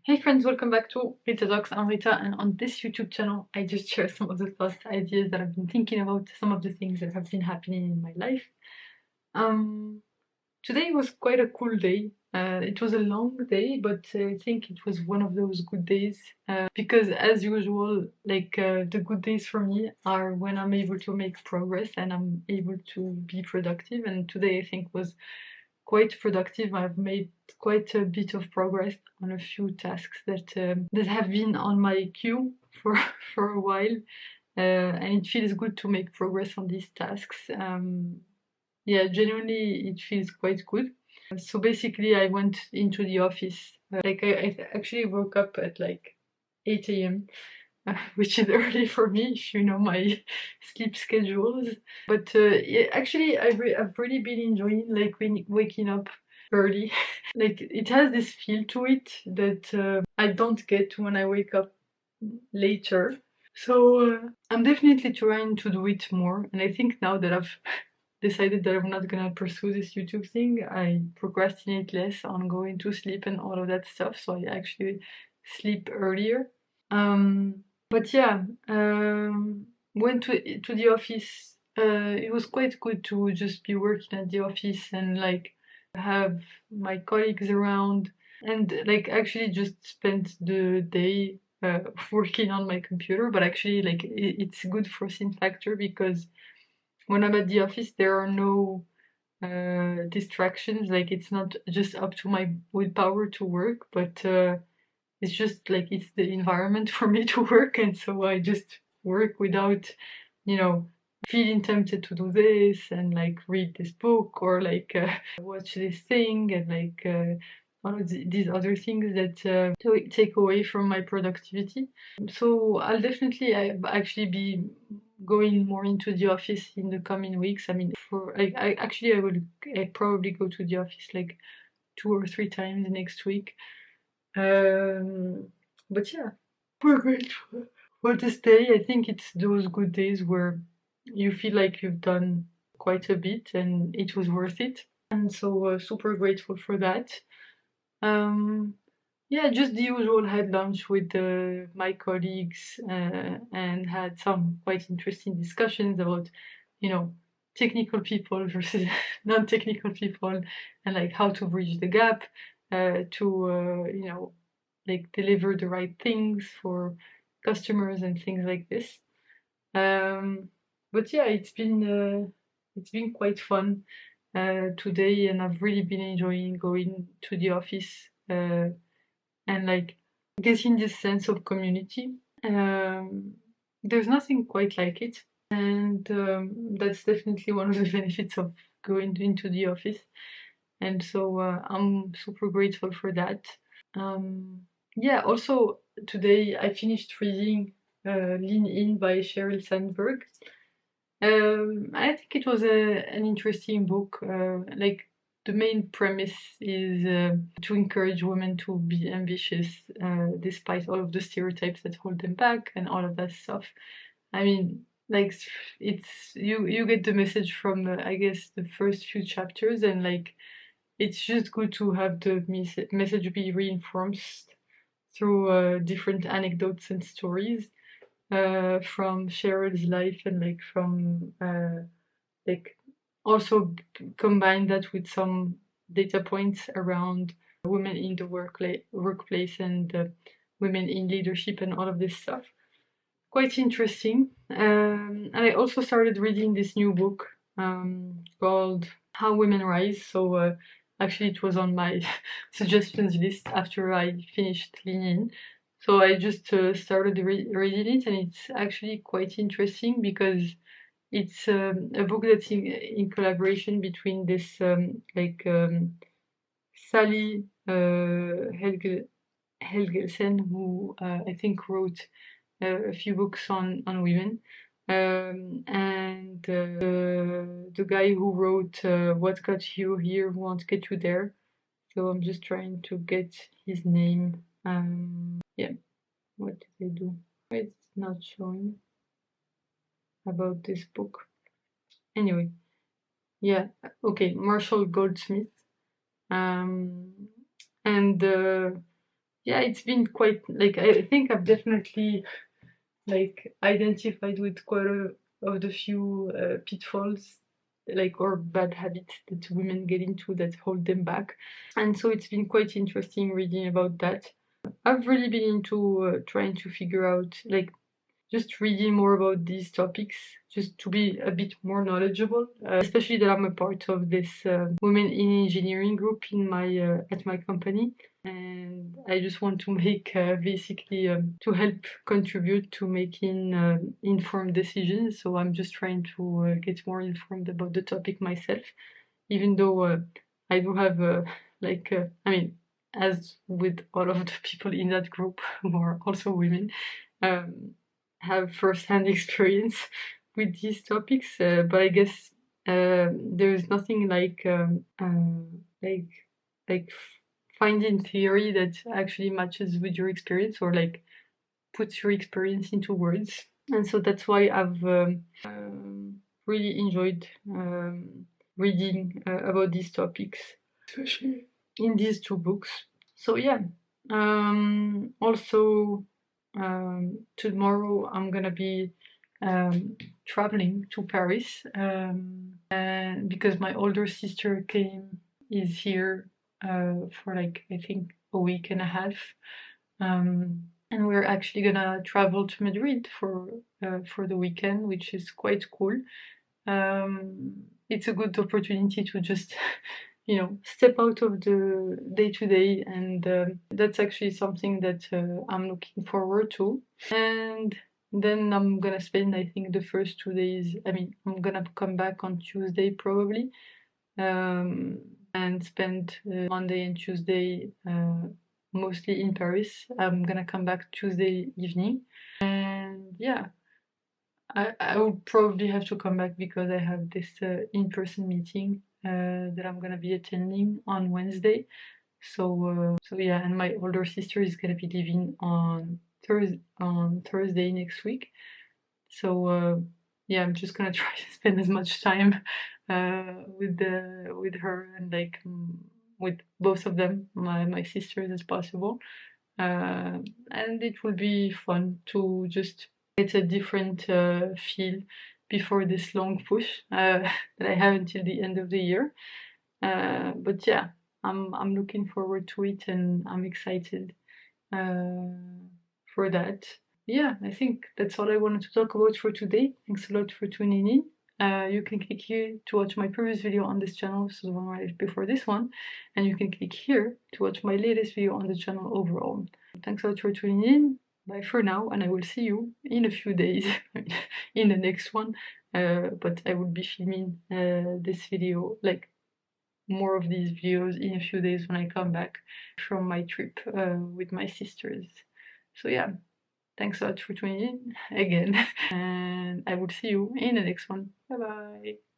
Hey friends, welcome back to Rita Talks. I'm Rita, and on this YouTube channel, I just share some of the thoughts, ideas that I've been thinking about, some of the things that have been happening in my life. Today was quite a cool day. It was a long day, but I think it was one of those good days because, as usual, the good days for me are when I'm able to make progress and I'm able to be productive. And today, I think, was quite productive. I've made quite a bit of progress on a few tasks that have been on my queue for for a while, and it feels good to make progress on these tasks. Yeah, genuinely, it feels quite good. So basically, I went into the office. I actually woke up at like 8 a.m., which is early for me if you know my sleep schedules. But yeah, actually, I've really been enjoying waking up early. Like it has this feel to it that I don't get when I wake up later. So I'm definitely trying to do it more, and I think now that I've decided that I'm not gonna pursue this YouTube thing, I procrastinate less on going to sleep and all of that stuff. So I actually sleep earlier. But yeah, went to the office. It was quite good to just be working at the office and like have my colleagues around and like actually just spend the day working on my computer. But actually, like it's good for scene factor because when I'm at the office, there are no distractions. Like it's not just up to my willpower to work, but it's just like it's the environment for me to work, and so I just work without, you know, feeling tempted to do this and like read this book or like watch this thing and like all of these other things that take away from my productivity. So I'll definitely actually be going more into the office in the coming weeks. I mean, I will probably go to the office like 2 or 3 times next week. But yeah, we're grateful for this day. I think it's those good days where you feel like you've done quite a bit and it was worth it. And so super grateful for that. Um, yeah, just the usual. Had lunch with my colleagues and had some quite interesting discussions about, you know, technical people versus non-technical people and like how to bridge the gap to, like deliver the right things for customers and things like this. Um, but yeah, it's been quite fun today, and I've really been enjoying going to the office and like getting this sense of community. Um, there's nothing quite like it, and that's definitely one of the benefits of going into the office. And so I'm super grateful for that. Um, yeah, also today I finished reading Lean In by Sheryl Sandberg. I think it was an interesting book. Like the main premise is to encourage women to be ambitious despite all of the stereotypes that hold them back and all of that stuff. I mean, like it's you get the message from I guess the first few chapters, and like it's just good to have the message be reinforced through different anecdotes and stories from Cheryl's life, and like from like also combine that with some data points around women in the workplace and women in leadership and all of this stuff. Quite interesting. And I also started reading this new book called How Women Rise. So actually, it was on my suggestions list after I finished Lean In. So I just started reading it, and it's actually quite interesting because it's a book that's in collaboration between this Sally Helgelsen, who I think wrote a few books on women, and the guy who wrote What Got You Here Won't Get You There. So I'm just trying to get his name. Yeah, what did I do? It's not showing about this book. Anyway, yeah, okay, Marshall Goldsmith. Um, and yeah, it's been quite like I think I've definitely like identified with quite a of the few pitfalls like or bad habits that women get into that hold them back. And so it's been quite interesting reading about that. I've really been into trying to figure out like just reading more about these topics just to be a bit more knowledgeable, especially that I'm a part of this women in engineering group in my at my company, and I just want to make basically to help contribute to making informed decisions. So I'm just trying to get more informed about the topic myself, even though I do have like I mean, as with all of the people in that group who are also women, um, have first-hand experience with these topics. But I guess there's nothing like like finding theory that actually matches with your experience or like puts your experience into words. And so that's why I've really enjoyed reading about these topics, especially in these two books. So yeah, also tomorrow I'm gonna be traveling to Paris and because my older sister is here for like I think a week and a half. And we're actually gonna travel to Madrid for the weekend, which is quite cool. It's a good opportunity to just, step out of the day to day, and that's actually something that I'm looking forward to. And then I'm gonna spend, I think, the first 2 days. I mean, I'm gonna come back on Tuesday probably, and spend Monday and Tuesday mostly in Paris. I'm gonna come back Tuesday evening, and yeah, I will probably have to come back because I have this in-person meeting that I'm gonna be attending on Wednesday. So yeah, and my older sister is gonna be leaving on Thursday next week. So yeah, I'm just gonna try to spend as much time with her and like with both of them, my sisters, as possible. Uh, and it will be fun to just get a different feel before this long push that I have until the end of the year. But yeah, I'm looking forward to it and I'm excited uh, for that. Yeah, I think that's all I wanted to talk about for today. Thanks a lot for tuning in. You can click here to watch my previous video on this channel, so the one right before this one, and you can click here to watch my latest video on the channel overall. Thanks a lot for tuning in. Bye for now, and I will see you in a few days in the next one. But I will be filming this video, like more of these videos, in a few days when I come back from my trip with my sisters. So yeah, thanks a lot for tuning in again, and I will see you in the next one. Bye bye.